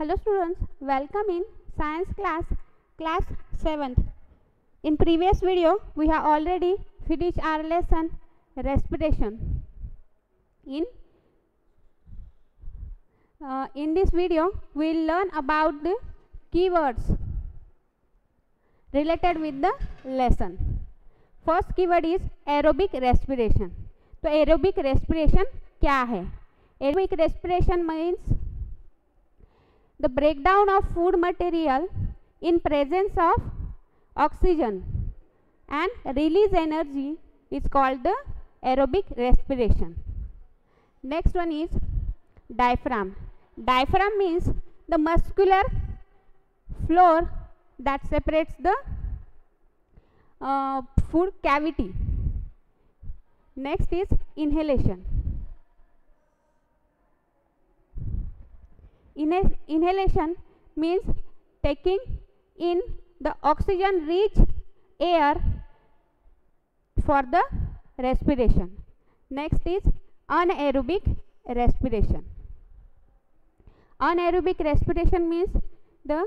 Hello students, welcome in science class 7th. In previous video we have already finished our lesson respiration. In this video we will learn about the keywords related with the lesson. First keyword is aerobic respiration. तो aerobic respiration क्या है? Aerobic respiration means the breakdown of food material in presence of oxygen and release energy is called the aerobic respiration. Next one is diaphragm. Diaphragm means the muscular floor that separates the food cavity. Next is inhalation. Inhalation means taking in the oxygen rich air for the respiration. Next is anaerobic respiration. Anaerobic respiration means the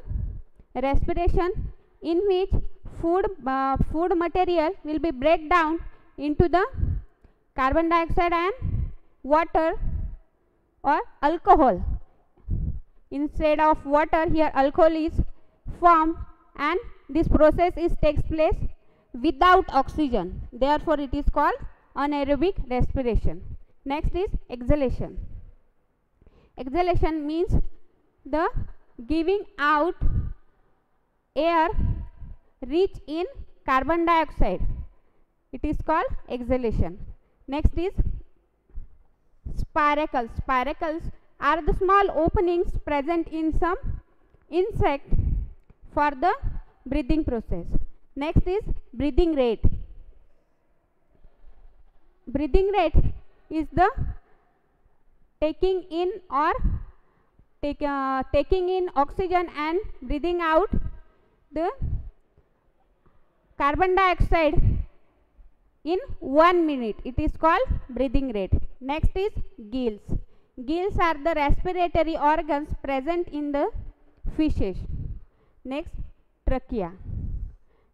respiration in which food material will be break down into the carbon dioxide and water or alcohol. Instead of water, here alcohol is formed and this process takes place without oxygen. Therefore, it is called anaerobic respiration. Next is exhalation. Exhalation means the giving out air rich in carbon dioxide. It is called exhalation. Next is spiracles. Spiracles are the small openings present in some insect for the breathing process. Next is breathing rate. Breathing rate is the taking in oxygen and breathing out the carbon dioxide in 1 minute. It is called breathing rate. Next is gills. Gills are the respiratory organs present in the fishes. Next, trachea.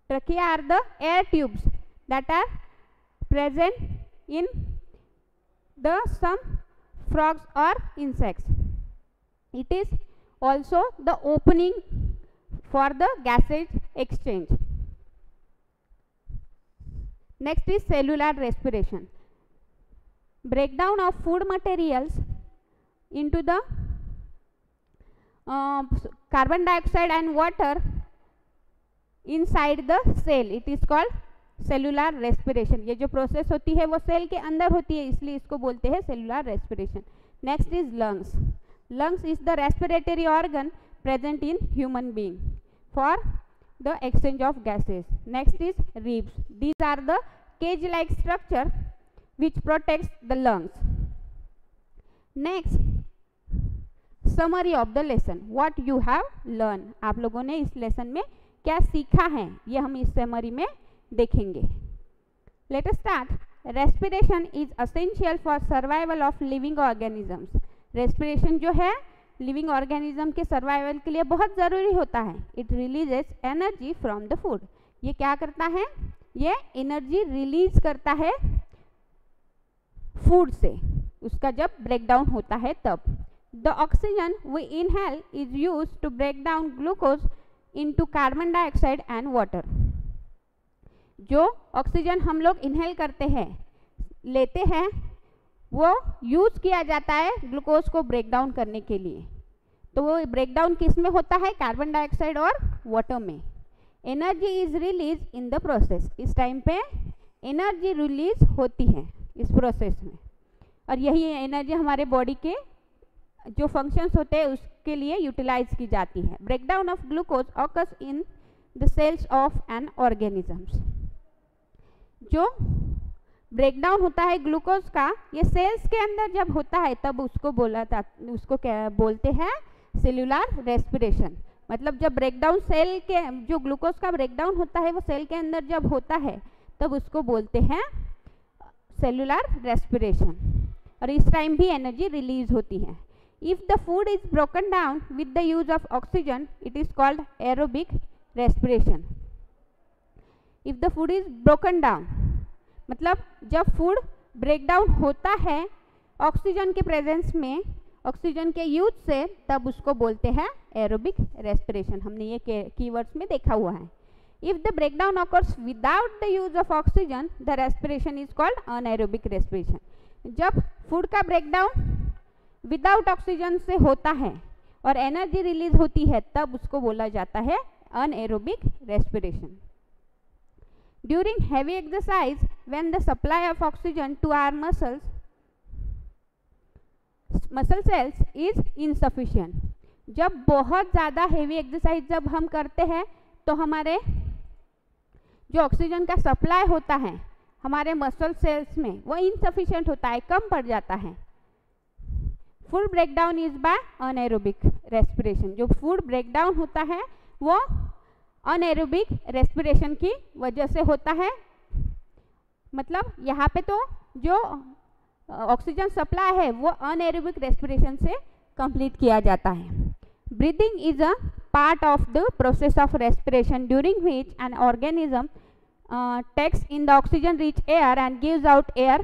Trachea are the air tubes that are present in some frogs or insects. It is also the opening for the gases exchange. Next is cellular respiration. Breakdown of food materials into the carbon dioxide and water inside the cell. It is called cellular respiration. ये जो process होती है वो cell के अंदर होती है, इसलिए इसको बोलते हैं cellular respiration. Next is lungs. Lungs is the respiratory organ present in human being for the exchange of gases. Next is ribs. These are the cage-like structure which protects the lungs. Next, summary of the lesson. What you have learned. आप लोगों ने इस lesson में क्या सीखा है, ये हम इस समरी में देखेंगे. Let us start. Respiration is essential for survival of living organisms. Respiration जो है लिविंग ऑर्गेनिज्म के सर्वाइवल के लिए बहुत ज़रूरी होता है. It releases energy from the food. ये क्या करता है? ये एनर्जी रिलीज करता है फूड से, उसका जब ब्रेकडाउन होता है तब. The oxygen we inhale is use to break down glucose into carbon dioxide and water. जो ऑक्सीजन हम लोग इनहेल करते हैं, लेते हैं, वो यूज किया जाता है ग्लूकोज को ब्रेक डाउन करने के लिए. तो वो ब्रेक डाउन किस में होता है? कार्बन डाइऑक्साइड और वाटर में. Energy is release in the process. इस टाइम पे एनर्जी रिलीज होती है इस प्रोसेस में, और यही एनर्जी हमारे बॉडी के जो फंक्शंस होते हैं उसके लिए यूटिलाइज की जाती है. Breakdown of glucose occurs in the cells of an organisms. जो ब्रेकडाउन होता है ग्लूकोज का, ये सेल्स के अंदर जब होता है तब उसको क्या बोलते हैं? Cellular respiration. मतलब जब ब्रेकडाउन सेल के जो ग्लूकोज का ब्रेकडाउन होता है वो सेल के अंदर जब होता है तब उसको बोलते हैं सेल्यूलर रेस्पिरेशन. और इस टाइम भी एनर्जी रिलीज होती है. If the food is broken down with the use of oxygen, it is called aerobic respiration. If the food is broken down, मतलब जब फूड ब्रेक डाउन होता है ऑक्सीजन के प्रेजेंस में, ऑक्सीजन के यूज से, तब उसको बोलते हैं एरोबिक रेस्पिरेशन. हमने ये कीवर्ड्स में देखा हुआ है. If the breakdown occurs without the use of oxygen, the respiration is called anaerobic respiration. जब फूड का ब्रेकडाउन विदाउट ऑक्सीजन से होता है और एनर्जी रिलीज होती है, तब उसको बोला जाता है anaerobic respiration. During heavy exercise, when the supply of oxygen to our muscle cells is insufficient. जब बहुत ज़्यादा हेवी एक्सरसाइज जब हम करते हैं तो हमारे जो ऑक्सीजन का सप्लाई होता है हमारे मसल सेल्स में, वो इनसफिशिएंट होता है, कम पड़ जाता है. Food breakdown is by anaerobic respiration. जो फूड ब्रेकडाउन होता है वो अनएरोबिक रेस्पिरेशन की वजह से होता है. मतलब यहाँ पे तो जो ऑक्सीजन सप्लाई है वो अनएरोबिक रेस्पिरेशन से कंप्लीट किया जाता है. Breathing is a part of the process of respiration during which an organism takes in the oxygen rich air and gives out air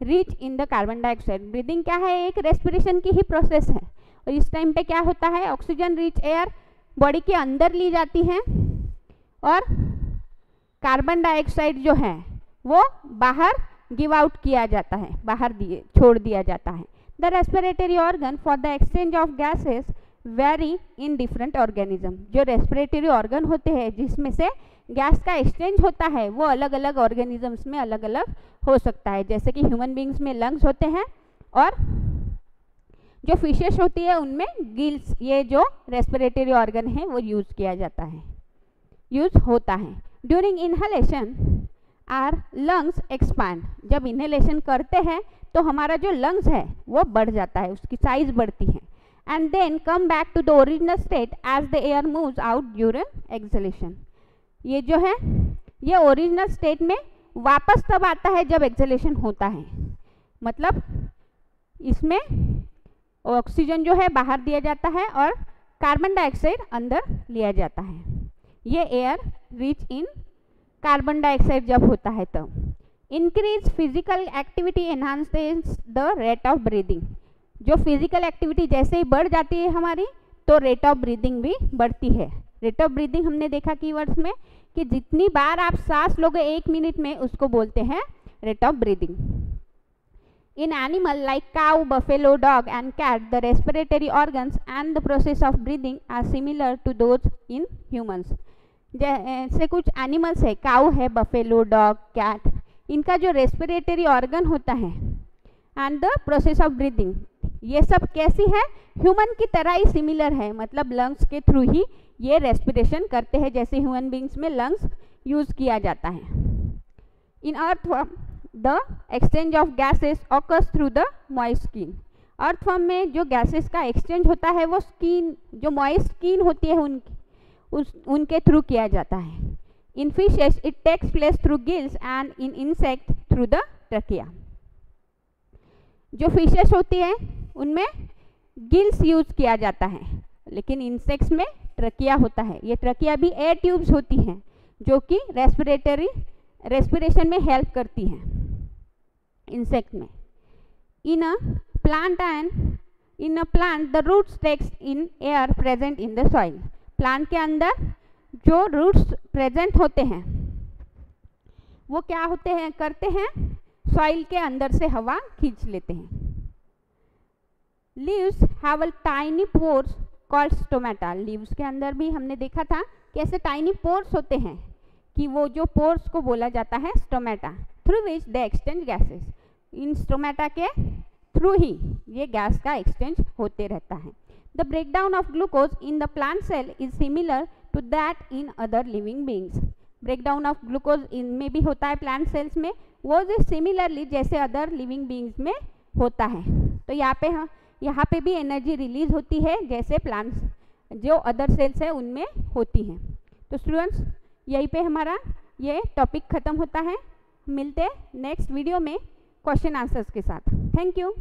rich in the carbon dioxide. Breathing क्या है? एक respiration की ही process है. और इस time पे क्या होता है, ऑक्सीजन रिच एयर बॉडी के अंदर ली जाती है और कार्बन डाइऑक्साइड जो है वो बाहर गिव आउट किया जाता है, बाहर छोड़ दिया जाता है. The respiratory organ for the exchange of gases very in different organism. जो रेस्पिरेटरी ऑर्गन होते हैं जिसमें से गैस का एक्सचेंज होता है वो अलग अलग ऑर्गेनिजम्स में अलग अलग हो सकता है. जैसे कि ह्यूमन बींग्स में लंग्स होते हैं और जो फिशेस होती है उनमें गिल्स, ये जो रेस्पिरेटरी ऑर्गन है वो यूज किया जाता है, यूज होता है. During inhalation our lungs expand. जब इनहेलेशन करते हैं तो हमारा जो लंग्स है वो बढ़ जाता है, उसकी साइज बढ़ती है. And then come back to the original state as the air moves out during exhalation. ये जो है ये ओरिजिनल स्टेट में वापस तब आता है जब एक्सहेलेशन होता है. मतलब इसमें ऑक्सीजन जो है बाहर दिया जाता है और कार्बन डाइऑक्साइड अंदर लिया जाता है. ये air rich in carbon dioxide जब होता है तब. Increase physical activity enhances the rate of breathing. जो फिजिकल एक्टिविटी जैसे ही बढ़ जाती है हमारी तो रेट ऑफ ब्रीदिंग भी बढ़ती है. रेट ऑफ ब्रीदिंग हमने देखा कीवर्ड्स में कि जितनी बार आप सांस लोगे 1 मिनट में उसको बोलते हैं रेट ऑफ ब्रीदिंग. इन animal like cow, buffalo, dog and cat the respiratory organs and the process of breathing are similar to those in humans. जैसे कुछ एनिमल्स है, काउ है, बफेलो, डॉग, कैट, इनका जो रेस्पिरेटरी ऑर्गन होता है and the process of breathing, ये सब कैसी है, ह्यूमन की तरह ही सिमिलर है. मतलब लंग्स के थ्रू ही ये रेस्पिरेशन करते हैं जैसे ह्यूमन बींग्स में लंग्स यूज किया जाता है. इन earthworm the exchange of gases occurs through the moist skin. Earthworm में जो गैसेस का एक्सचेंज होता है वो स्किन, जो मॉइस्ट स्किन होती है उनके थ्रू किया जाता है. In fishes it takes place through gills and in insect through the trachea. जो फिशेस होती है उनमें गिल्स यूज किया जाता है, लेकिन इंसेक्ट्स में ट्रकिया होता है. ये ट्रकिया भी एयर ट्यूब्स होती हैं जो कि रेस्पिरेशन में हेल्प करती हैं इंसेक्ट में. In a plant the roots takes in air present in the soil. Plant के अंदर जो रूट्स प्रेजेंट होते हैं वो क्या होते हैं, करते हैं, सॉइल के अंदर से हवा खींच लेते हैं. Leaves have a tiny pores called stomata. Leaves के अंदर भी हमने देखा था कि ऐसे टाइनी पोर्स होते हैं कि वो जो पोर्स को बोला जाता है stomata, through which they exchange gases. इन स्टोमेटा के थ्रू ही ये गैस का एक्सचेंज होते रहता है. The breakdown of glucose in the plant cell is similar to that in other living beings. Breakdown of glucose इनमें भी होता है प्लांट सेल्स में, वो जो सिमिलरली जैसे अदर लिविंग बींग्स में होता है. तो यहाँ पे भी एनर्जी रिलीज होती है जैसे प्लांट्स जो अदर सेल्स है उनमें होती हैं. तो स्टूडेंट्स यहीं पे हमारा ये टॉपिक ख़त्म होता है. मिलते हैं नेक्स्ट वीडियो में क्वेश्चन आंसर्स के साथ. Thank you.